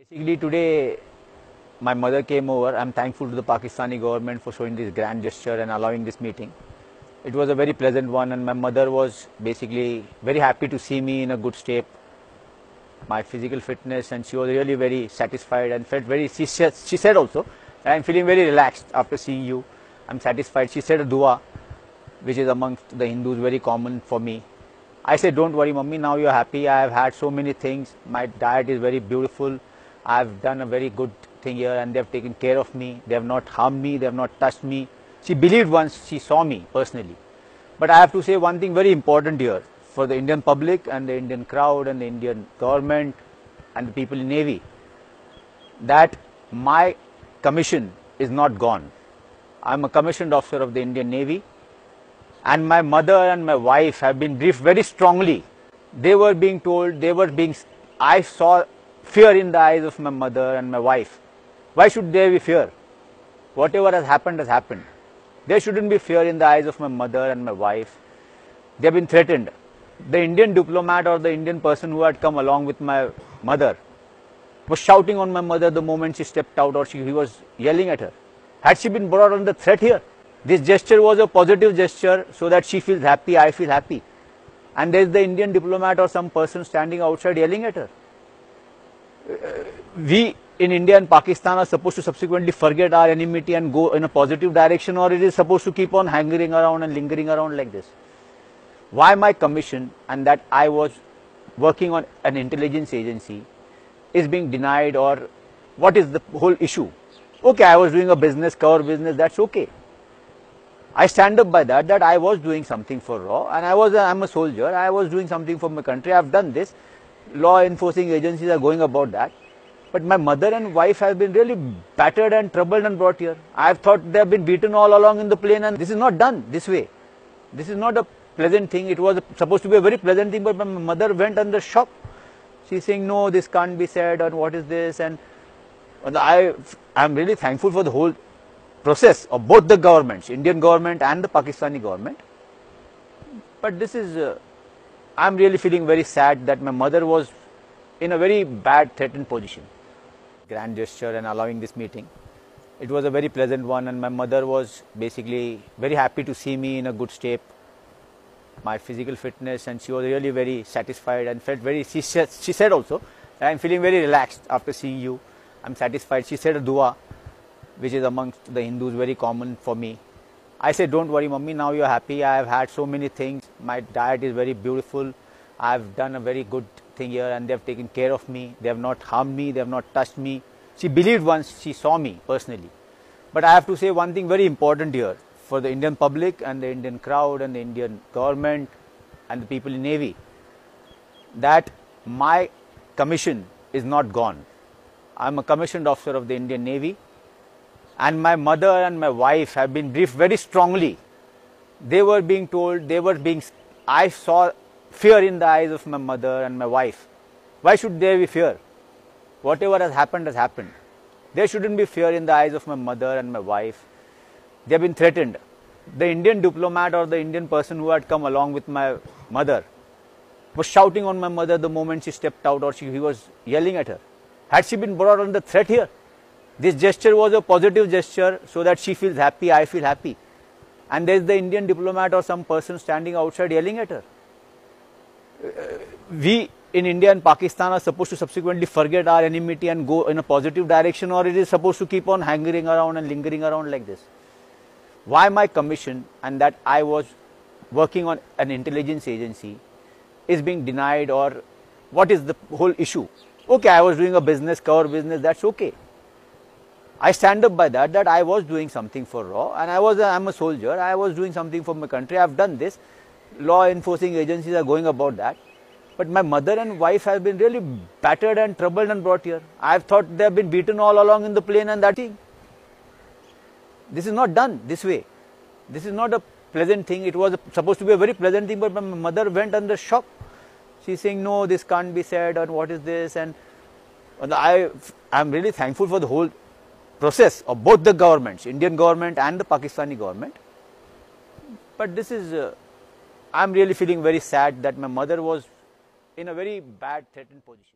Basically today my mother came over. I'm thankful to the Pakistani government for showing this grand gesture and allowing this meeting. It was a very pleasant one, and my mother was basically very happy to see me in a good shape, my physical fitness, and she was really very satisfied and felt very, she said also, I'm feeling very relaxed after seeing you. I'm satisfied. She said a dua, which is amongst the Hindus very common for me. I said, don't worry mummy, now you're happy. I have had so many things. My diet is very beautiful. I've done a very good thing here, and they've taken care of me. They have not harmed me. They have not touched me. She believed once she saw me personally. But I have to say one thing very important here for the Indian public and the Indian crowd and the Indian government and the people in Navy, that my commission is not gone. I'm a commissioned officer of the Indian Navy, and my mother and my wife have been briefed very strongly. They were being told, I saw fear in the eyes of my mother and my wife. Why should there be fear? Whatever has happened has happened. There shouldn't be fear in the eyes of my mother and my wife. They have been threatened. The Indian diplomat or the Indian person who had come along with my mother was shouting on my mother the moment she stepped out, or he was yelling at her. Had she been brought under threat here? This gesture was a positive gesture so that she feels happy, I feel happy. And there is the Indian diplomat or some person standing outside yelling at her. We in India and Pakistan are supposed to subsequently forget our enmity and go in a positive direction, or it is supposed to keep on hanging around and lingering around like this? Why my commission, and that I was working on an intelligence agency, is being denied, or what is the whole issue? Okay, I was doing a business, cover business, that's okay. I stand up by that I was doing something for RAW, and I'm a soldier, I was doing something for my country, I've done this. Law enforcing agencies are going about that. But my mother and wife have been really battered and troubled and brought here. I've thought they have been beaten all along in the plane, and this is not done this way. This is not a pleasant thing. It was supposed to be a very pleasant thing, but my mother went under shock. She's saying, no, this can't be said, and what is this? And I'm really thankful for the whole process of both the governments, Indian government and the Pakistani government. But this is, I'm really feeling very sad that my mother was in a very bad, threatened position. Grand gesture and allowing this meeting. It was a very pleasant one, and my mother was basically very happy to see me in a good shape, my physical fitness, and she was really very satisfied and felt very, she said also, I'm feeling very relaxed after seeing you. I'm satisfied. She said a dua, which is amongst the Hindus very common for me. I said, don't worry mummy, now you're happy. I have had so many things. My diet is very beautiful. I've done a very good thing here, and they've taken care of me. They have not harmed me. They have not touched me. She believed once she saw me personally. But I have to say one thing very important here for the Indian public and the Indian crowd and the Indian government and the people in Navy, that my commission is not gone. I'm a commissioned officer of the Indian Navy, and my mother and my wife have been briefed very strongly. They were being told, I saw fear in the eyes of my mother and my wife. Why should there be fear? Whatever has happened has happened. There shouldn't be fear in the eyes of my mother and my wife. They have been threatened. The Indian diplomat or the Indian person who had come along with my mother was shouting on my mother the moment she stepped out, or he was yelling at her. Had she been brought under threat here? This gesture was a positive gesture so that she feels happy, I feel happy. And there is the Indian diplomat or some person standing outside yelling at her. We in India and Pakistan are supposed to subsequently forget our enmity and go in a positive direction, or it is supposed to keep on hanging around and lingering around like this? Why my commission, and that I was working on an intelligence agency, is being denied, or what is the whole issue? Okay, I was doing a business, cover business, that's okay. I stand up by that I was doing something for RAW, and I'm a soldier, I was doing something for my country, I've done this. Law enforcing agencies are going about that. But my mother and wife have been really battered and troubled and brought here. I've thought they have been beaten all along in the plane, and that thing. This is not done this way. This is not a pleasant thing. It was supposed to be a very pleasant thing, but my mother went under shock. She's saying, no, this can't be said, and what is this? And I'm really thankful for the whole process of both the governments, Indian government and the Pakistani government. But this is, I'm really feeling very sad that my mother was in a very bad, threatened position.